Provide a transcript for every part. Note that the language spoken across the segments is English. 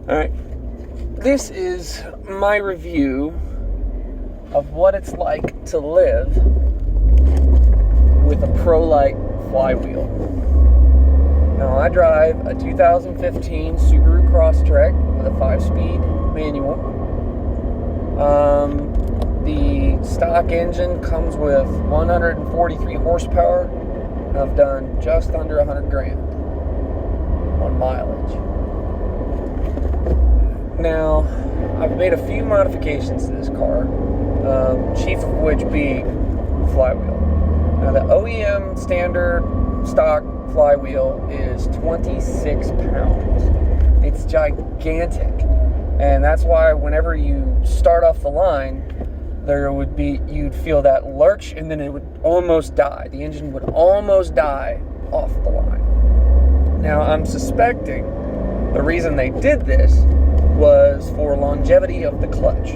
Alright, this is my review of what it's like to live with a prolite flywheel. Now, I drive a 2015 Subaru Crosstrek with a 5-speed manual. The stock engine comes with 143 horsepower, and I've done just under 100 grand on mileage. Now, I've made a few modifications to this car, chief of which being flywheel. Now, the OEM standard stock flywheel is 26 pounds. It's gigantic, and that's why whenever you start off the line, you'd feel that lurch, and then it would almost die. The engine would almost die off the line. Now, I'm suspecting the reason they did this was for longevity of the clutch.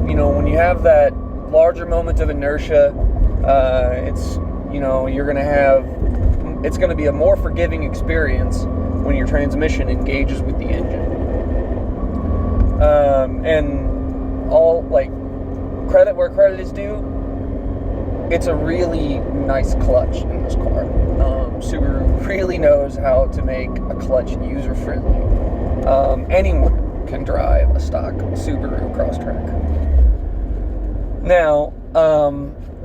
When you have that larger moment of inertia, it's going to be a more forgiving experience when your transmission engages with the engine. And all, credit where credit is due, it's a really nice clutch in this car. Subaru really knows how to make a clutch user-friendly. Anyone can drive a stock Subaru Crosstrek. Now,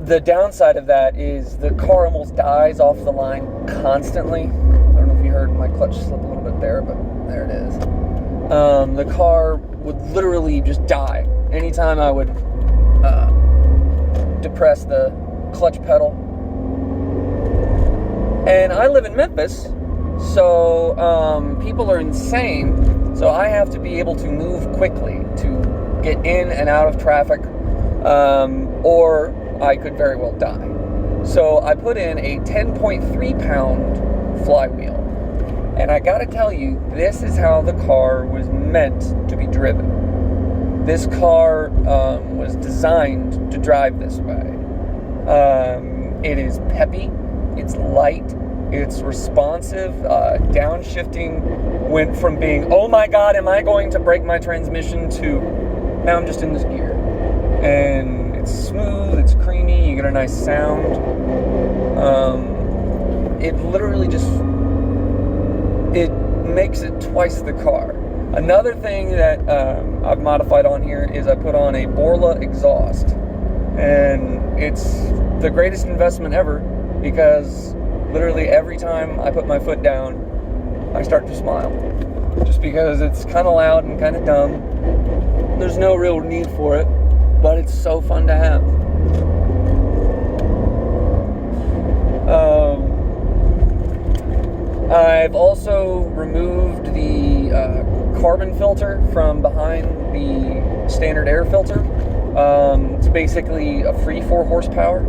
the downside of that is the car almost dies off the line constantly. I don't know if you heard my clutch slip a little bit there, but there it is. The car would literally just die anytime I would depress the clutch pedal. And I live in Memphis, so people are insane, so I have to be able to move quickly to get in and out of traffic, or I could very well die. So I put in a 10.3 pound flywheel, and I gotta tell you, this is how the car was meant to be driven. This car was designed to drive this way. It is peppy, it's light, it's responsive. Downshifting went from being, oh my god, am I going to break my transmission, to now I'm just in this gear. And it's smooth, it's creamy, you get a nice sound. It literally it makes it twice the car. Another thing that I've modified on here is I put on a Borla exhaust. And it's the greatest investment ever, because literally every time I put my foot down, I start to smile. Just because it's kind of loud and kind of dumb. There's no real need for it, but it's so fun to have. I've also removed the carbon filter from behind the standard air filter. It's basically a free 4 horsepower.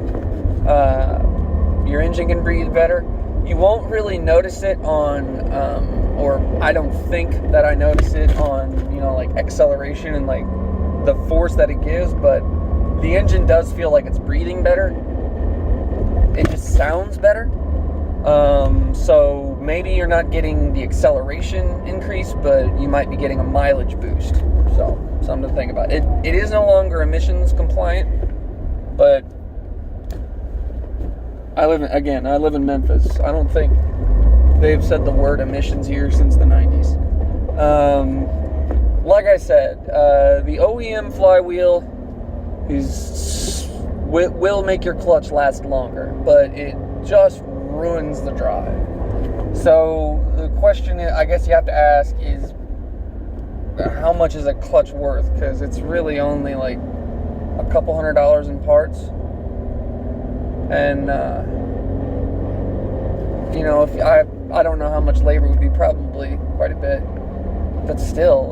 Your engine can breathe better. You won't really notice it on, or I don't think that I notice it on, acceleration and the force that it gives, but the engine does feel like it's breathing better. It just sounds better. So maybe you're not getting the acceleration increase, but you might be getting a mileage boost. So something to think about. It is no longer emissions compliant, but I live in Memphis. I don't think they've said the word emissions here since the 90s. Like I said, the OEM flywheel will make your clutch last longer, but it just ruins the drive. So the question I guess you have to ask is, how much is a clutch worth? Because it's really only like a couple $100 in parts. And if I don't know how much labor would be, probably quite a bit, but still,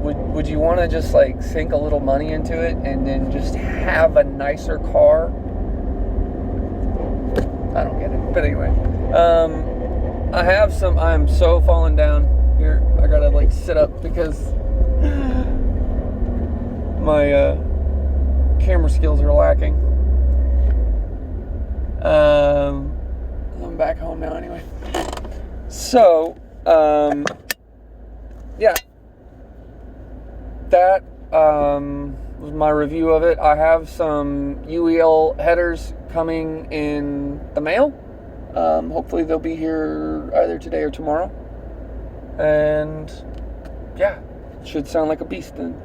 would you want to just sink a little money into it and then just have a nicer car? I don't get it. But anyway, I'm so falling down here. I gotta sit up because my camera skills are lacking. I'm back home now anyway. So, yeah, that was my review of it. I have some UEL headers coming in the mail. Hopefully they'll be here either today or tomorrow. And yeah, should sound like a beast then.